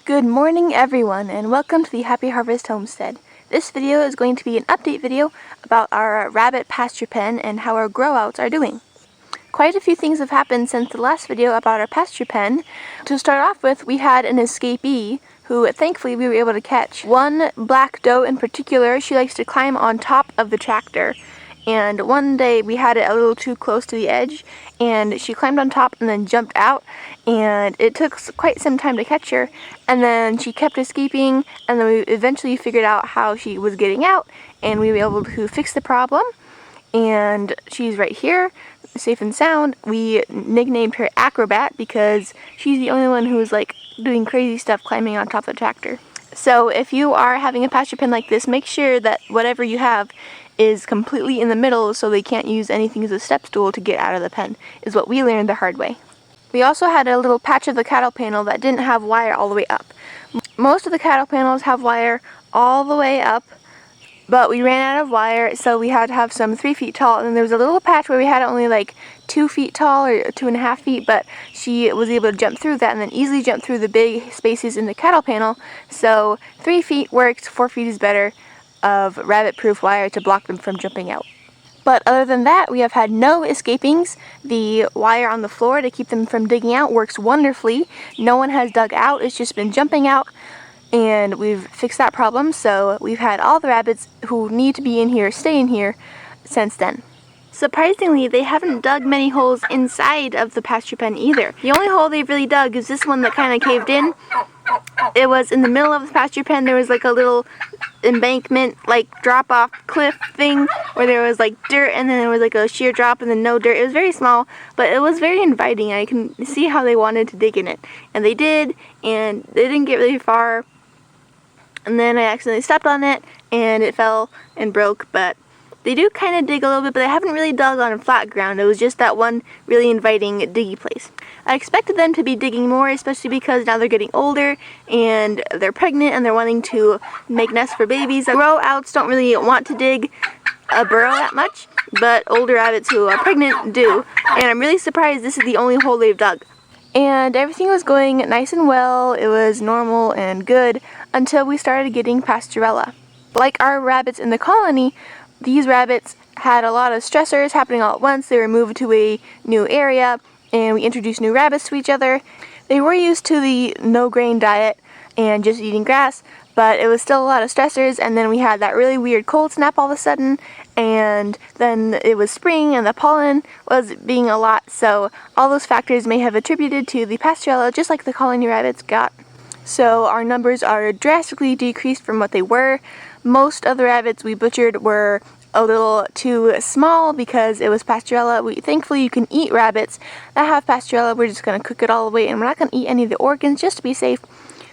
Good morning everyone, and welcome to the Happy Harvest Homestead. This video is going to be an update video about our rabbit pasture pen and how our grow outs are doing. Quite a few things have happened since the last video about our pasture pen. To start off with, we had an escapee who thankfully we were able to catch. One black doe in particular, she likes to climb on top of the tractor. And one day we had it a little too close to the edge and she climbed on top and then jumped out, and it took quite some time to catch her, and then she kept escaping, and then we eventually figured out how she was getting out and we were able to fix the problem, and she's right here safe and sound. We nicknamed her Acrobat because she's the only one who was like doing crazy stuff climbing on top of the tractor. So if you are having a pasture pen like this, make sure that whatever you have is completely in the middle so they can't use anything as a step stool to get out of the pen, is what we learned the hard way. We also had a little patch of the cattle panel that didn't have wire all the way up. Most of the cattle panels have wire all the way up, but we ran out of wire, so we had to have some 3 feet tall, and there was a little patch where we had only like 2 feet tall or 2.5 feet, but she was able to jump through that and then easily jump through the big spaces in the cattle panel. So 3 feet works, 4 feet is better of rabbit-proof wire to block them from jumping out. But other than that, we have had no escapings. The wire on the floor to keep them from digging out works wonderfully. No one has dug out, it's just been jumping out, and we've fixed that problem, so we've had all the rabbits who need to be in here stay in here since then. Surprisingly, they haven't dug many holes inside of the pasture pen either. The only hole they've really dug is this one that kind of caved in. It was in the middle of the pasture pen. There was like a little embankment, like drop off cliff thing where there was like dirt, and then there was like a sheer drop and then no dirt. It was very small, but it was very inviting. I can see how they wanted to dig in it, and they did, and they didn't get really far, and then I accidentally stepped on it and it fell and broke. But they do kind of dig a little bit, but they haven't really dug on flat ground. It was just that one really inviting diggy place. I expected them to be digging more, especially because now they're getting older and they're pregnant and they're wanting to make nests for babies. Grow outs don't really want to dig a burrow that much, but older rabbits who are pregnant do. And I'm really surprised this is the only hole they've dug. And everything was going nice and well. It was normal and good until we started getting Pasteurella. Like our rabbits in the colony, these rabbits had a lot of stressors happening all at once. They were moved to a new area, and we introduced new rabbits to each other. They were used to the no grain diet and just eating grass, but it was still a lot of stressors, and then we had that really weird cold snap all of a sudden, and then it was spring and the pollen was being a lot, so all those factors may have attributed to the Pasturella, just like the colony rabbits got. So our numbers are drastically decreased from what they were. Most of the rabbits we butchered were a little too small because it was Pasturella. Thankfully you can eat rabbits that have Pasturella. We're just going to cook it all the way, and we're not going to eat any of the organs just to be safe.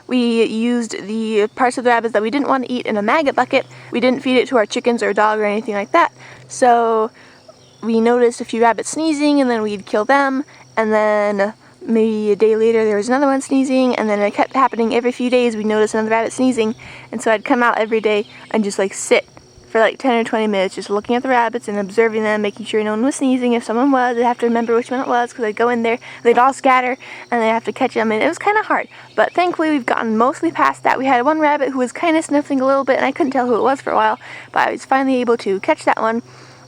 We used the parts of the rabbits that we didn't want to eat in a maggot bucket. We didn't feed it to our chickens or dog or anything like that. So we noticed a few rabbits sneezing, and then we'd kill them, and then maybe a day later there was another one sneezing, and then it kept happening every few days. We noticed another rabbit sneezing, and so I'd come out every day and just like sit for like 10 or 20 minutes just looking at the rabbits and observing them, making sure no one was sneezing. If someone was, I'd have to remember which one it was because I'd go in there, they'd all scatter, and I'd have to catch them, and it was kind of hard. But thankfully we've gotten mostly past that. We had one rabbit who was kind of sniffling a little bit, and I couldn't tell who it was for a while, but I was finally able to catch that one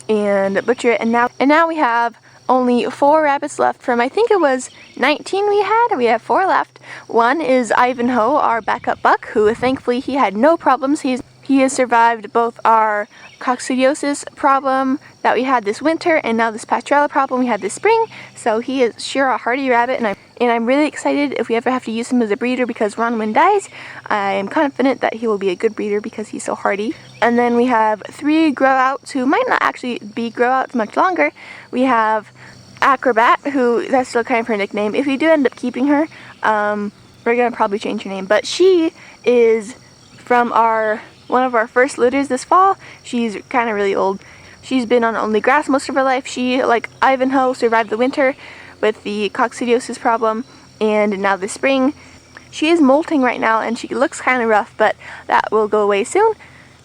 and butcher it, and now we have only 4 rabbits left from, I think it was 19 we had. We have 4 left. One is Ivanhoe, our backup buck, who thankfully he had no problems. He has survived both our coccidiosis problem that we had this winter and now this Pasturella problem we had this spring. So he is sure a hardy rabbit, and I'm really excited if we ever have to use him as a breeder, because Ronwin dies. I am confident that he will be a good breeder because he's so hardy. And then we have 3 grow outs who might not actually be grow outs much longer. We have Acrobat, who, that's still kind of her nickname. If we do end up keeping her, we're gonna probably change her name, but she is from one of our first litters this fall. She's kind of really old. She's been on only grass most of her life. She, like Ivanhoe, survived the winter with the coccidiosis problem, and now this spring. She is molting right now, and she looks kind of rough, but that will go away soon.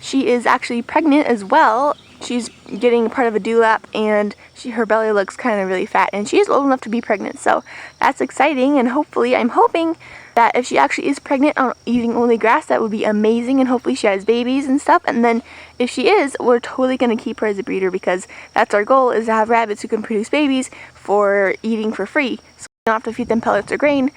She is actually pregnant as well. She's getting part of a dewlap, and her belly looks kind of really fat, and she is old enough to be pregnant, so that's exciting. And hopefully, I'm hoping that if she actually is pregnant on eating only grass, that would be amazing, and hopefully she has babies and stuff. And then if she is, we're totally going to keep her as a breeder, because that's our goal, is to have rabbits who can produce babies for eating for free, so we don't have to feed them pellets or grain.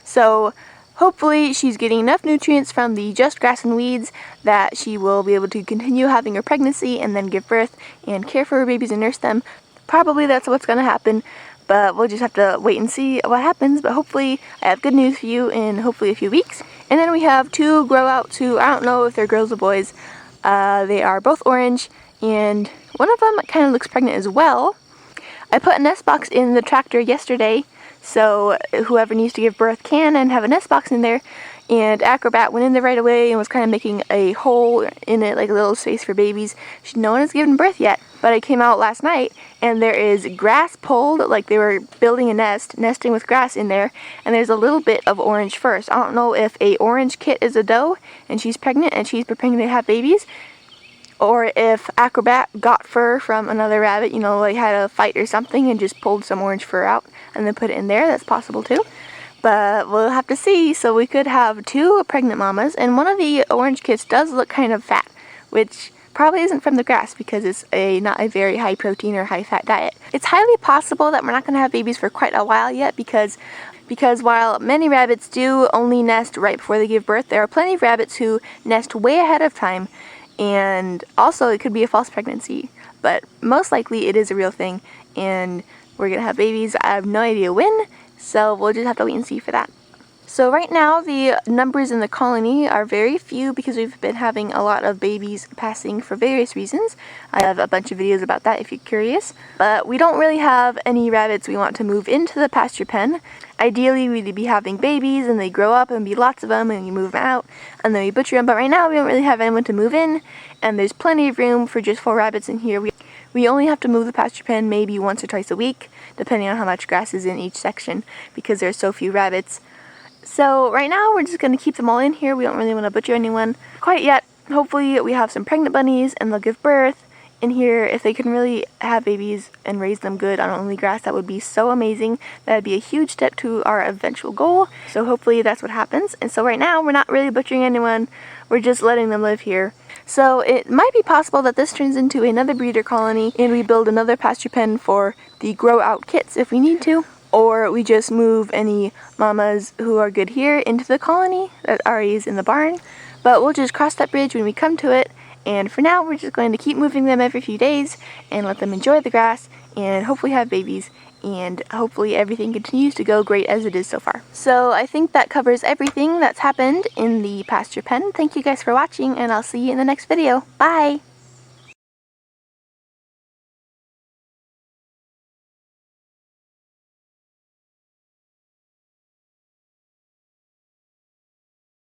So hopefully she's getting enough nutrients from the just grass and weeds that she will be able to continue having her pregnancy and then give birth and care for her babies and nurse them. Probably that's what's going to happen, but we'll just have to wait and see what happens. But hopefully I have good news for you in hopefully a few weeks. And then we have two grow outs who, I don't know if they're girls or boys. They are both orange, and one of them kind of looks pregnant as well. I put a nest box in the tractor yesterday, so whoever needs to give birth can, and have a nest box in there. And Acrobat went in there right away and was kind of making a hole in it, like a little space for babies. No one has given birth yet, but I came out last night and there is grass pulled, like they were building a nest, nesting with grass in there, and there's a little bit of orange fur. I don't know if a orange kit is a doe and she's pregnant and she's preparing to have babies, or if Acrobat got fur from another rabbit, you know, like had a fight or something and just pulled some orange fur out and then put it in there. That's possible too. But we'll have to see. So we could have two pregnant mamas, and one of the orange kits does look kind of fat, which probably isn't from the grass because it's not a very high protein or high fat diet. It's highly possible that we're not going to have babies for quite a while yet, because while many rabbits do only nest right before they give birth, there are plenty of rabbits who nest way ahead of time, and also it could be a false pregnancy, but most likely it is a real thing, and we're going to have babies. I have no idea when, so we'll just have to wait and see for that. So right now the numbers in the colony are very few because we've been having a lot of babies passing for various reasons. I have a bunch of videos about that if you're curious. But we don't really have any rabbits we want to move into the pasture pen. Ideally we'd be having babies and they grow up and be lots of them and you move them out and then we butcher them. But right now we don't really have anyone to move in, and there's plenty of room for just 4 rabbits in here. We only have to move the pasture pen maybe once or twice a week, depending on how much grass is in each section, because there's so few rabbits. So right now we're just going to keep them all in here. We don't really want to butcher anyone quite yet. Hopefully we have some pregnant bunnies and they'll give birth in here. If they can really have babies and raise them good on only grass, that would be so amazing. That would be a huge step to our eventual goal. So hopefully that's what happens. And so right now we're not really butchering anyone. We're just letting them live here. So it might be possible that this turns into another breeder colony and we build another pasture pen for the grow out kits if we need to. Or we just move any mamas who are good here into the colony that already is in the barn. But we'll just cross that bridge when we come to it. And for now, we're just going to keep moving them every few days and let them enjoy the grass and hopefully have babies. And hopefully everything continues to go great as it is so far. So I think that covers everything that's happened in the pasture pen. Thank you guys for watching, and I'll see you in the next video. Bye!